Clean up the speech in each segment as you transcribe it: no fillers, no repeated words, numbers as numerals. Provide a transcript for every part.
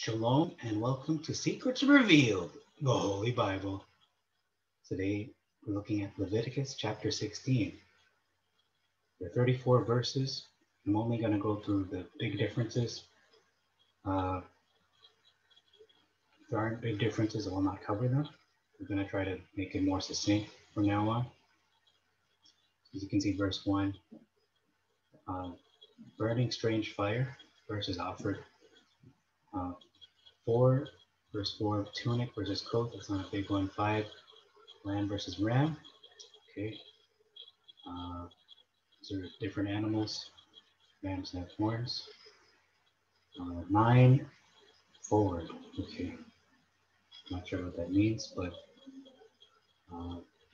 Shalom and welcome to Secrets Revealed, the Holy Bible. Today we're looking at Leviticus chapter 16. There are 34 verses. I'm only going to go through the big differences. If there aren't big differences, I will not cover them. We're going to try to make it more succinct from now on. As you can see, verse 1, burning strange fire, versus offered. 4, verse 4, tunic versus coat, that's not a big one. 5, lamb versus ram. Okay. These are different animals. Rams have horns. 9, forward. Okay. Not sure what that means, but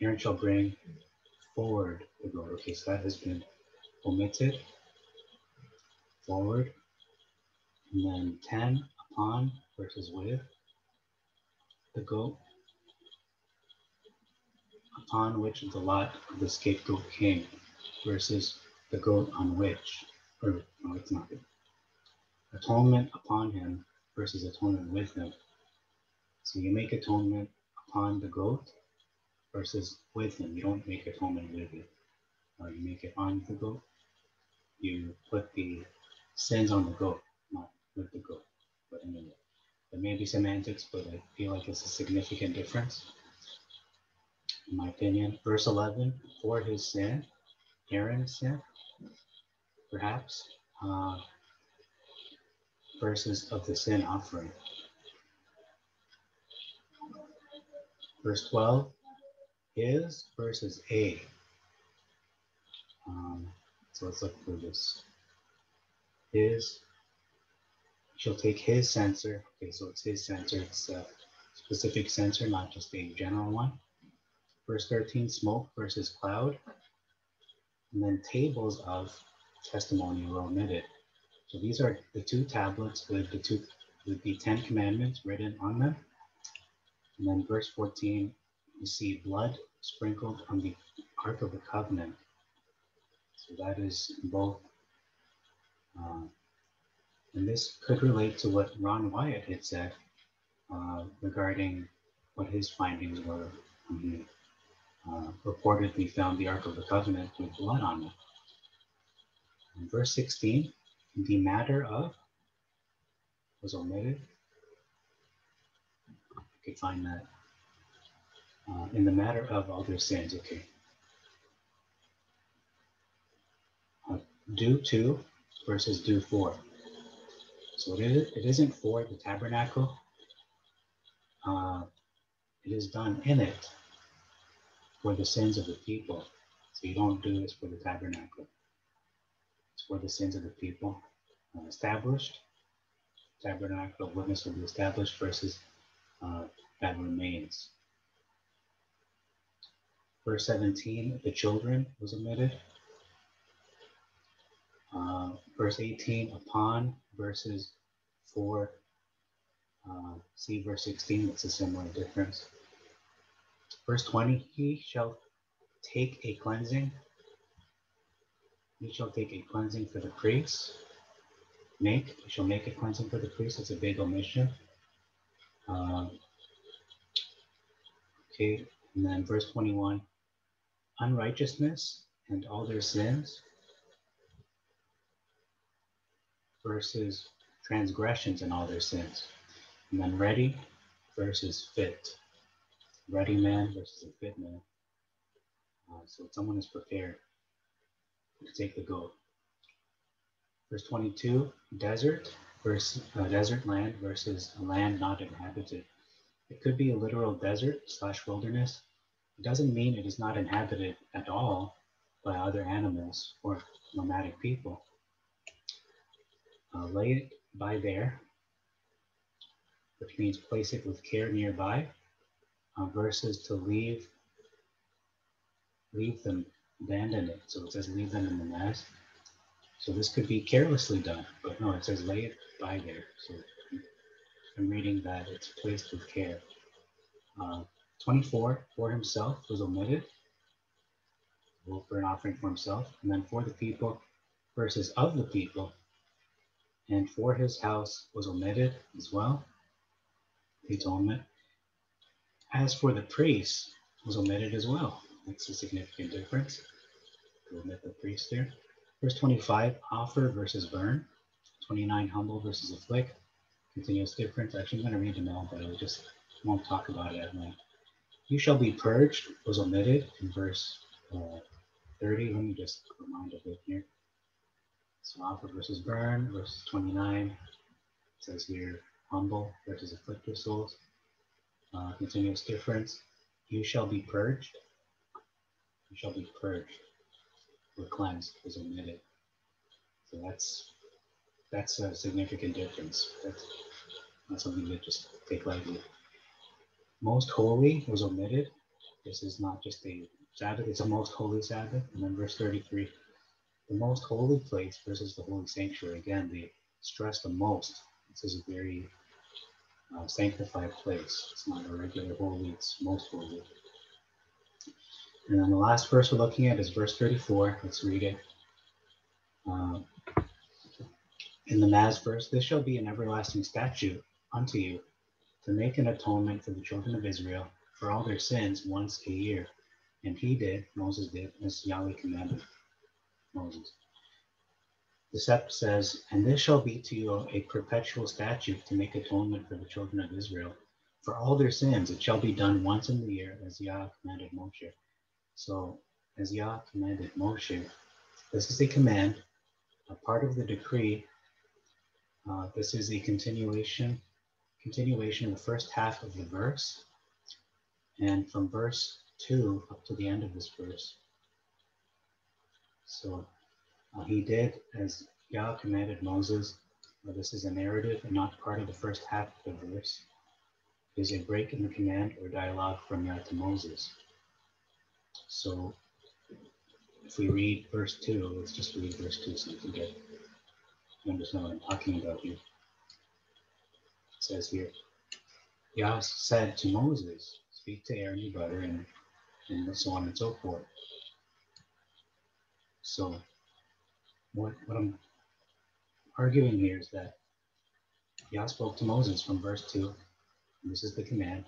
Aaron shall bring forward the goat. Okay, so that has been omitted. Forward. And then 10, upon versus with the goat, upon which the lot of the scapegoat came, versus the goat on which, or no, it's not. Atonement upon him versus atonement with him. So you make atonement upon the goat versus with him. You don't make atonement with it. You make it on the goat. You put the sins on the goat, not with the goat. But anyway, there may be semantics, but I feel like it's a significant difference, in my opinion. Verse 11, for his sin, Aaron's sin, perhaps, verses of the sin offering. Verse 12, his versus a. So let's look through this. His, she'll take his censer. Okay, so it's his censer. It's a specific censer, not just a general one. Verse 13, smoke versus cloud. And then tables of testimony were omitted. So these are the 2 tablets with the 10 commandments written on them. And then verse 14, you see blood sprinkled on the Ark of the Covenant. So that is both, and this could relate to what Ron Wyatt had said regarding what his findings were when he reportedly found the Ark of the Covenant with blood on it. In verse 16, the matter of was omitted. You could find that in the matter of all their sins. Okay. Due to versus due for. So it isn't for the tabernacle. It is done in it for the sins of the people. So you don't do this for the tabernacle. It's for the sins of the people. Established. Tabernacle of witness will be established versus that remains. Verse 17, the children was omitted. Verse 18, upon versus for. See verse 16, it's a similar difference. Verse 20, he shall take a cleansing. He shall take a cleansing for the priests. He shall make a cleansing for the priests. It's a big omission. Okay, and then verse 21, unrighteousness and all their sins versus transgressions and all their sins. And then ready versus fit. Ready man versus a fit man. So someone is prepared to take the goat. Verse 22, desert versus desert land versus a land not inhabited. It could be a literal desert / wilderness. It doesn't mean it is not inhabited at all by other animals or nomadic people. Lay it by there, which means place it with care nearby, versus to leave them, abandon it. So it says leave them in the mess. So this could be carelessly done, but no, it says lay it by there. So I'm reading that it's placed with care. 24, for himself was omitted. For an offering for himself. And then for the people versus of the people. And for his house was omitted as well, the atonement. As for the priest, was omitted as well. That's a significant difference. To omit the priest there. Verse 25, offer versus burn. 29, humble versus afflict. Continuous difference. Actually, I'm going to read them all, but I just won't talk about it at night. You shall be purged was omitted in verse 30. Let me just remind a bit here. So offer versus burn, verse 29. It says here, humble versus afflicted souls. Continuous difference. You shall be purged. You shall be purged or cleansed was omitted. So that's a significant difference. That's not something to just take lightly. Most holy was omitted. This is not just a Sabbath, it's a most holy Sabbath. And then verse 33, the most holy place versus the holy sanctuary. Again, they stress the most. This is a very sanctified place. It's not a regular holy, it's most holy. And then the last verse we're looking at is verse 34. Let's read it. In the Mass verse, this shall be an everlasting statute unto you, to make an atonement for the children of Israel for all their sins once a year. And he did, Moses did, as Yahweh commanded Moses. The Sept says, and this shall be to you a perpetual statute to make atonement for the children of Israel for all their sins. It shall be done once in the year, as Yah commanded Moshe. So, as Yah commanded Moshe, this is a command, a part of the decree. This is a continuation of the first half of the verse, and from verse 2 up to the end of this verse. So he did as Yah commanded Moses. This is a narrative and not part of the first half of the verse. It is a break in the command or dialogue from Yah to Moses. So if we read verse 2, let's just read verse 2 so you can understand what I'm talking about here. It says here, Yah said to Moses, speak to Aaron your brother, and so on and so forth. So what I'm arguing here is that Yah spoke to Moses from verse 2, and this is the command.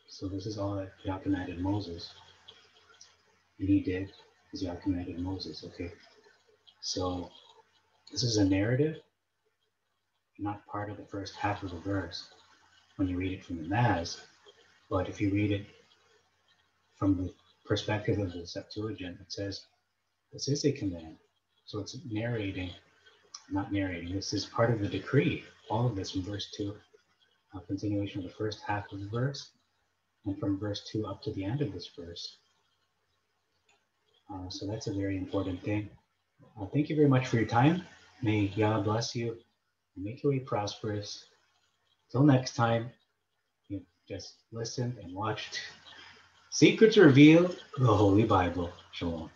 So this is all that Yah commanded Moses, and he did as Yah commanded Moses. Okay, so this is a narrative, not part of the first half of the verse when you read it from the Mass, but if you read it from the perspective of the Septuagint, it says this is a command. So it's narrating, not narrating. This is part of the decree. All of this from verse 2, a continuation of the first half of the verse, and from verse 2 up to the end of this verse. So that's a very important thing. Thank you very much for your time. May Yah bless you and make your way prosperous. Till next time, you just listened and watched Secrets Revealed, the Holy Bible. Shalom.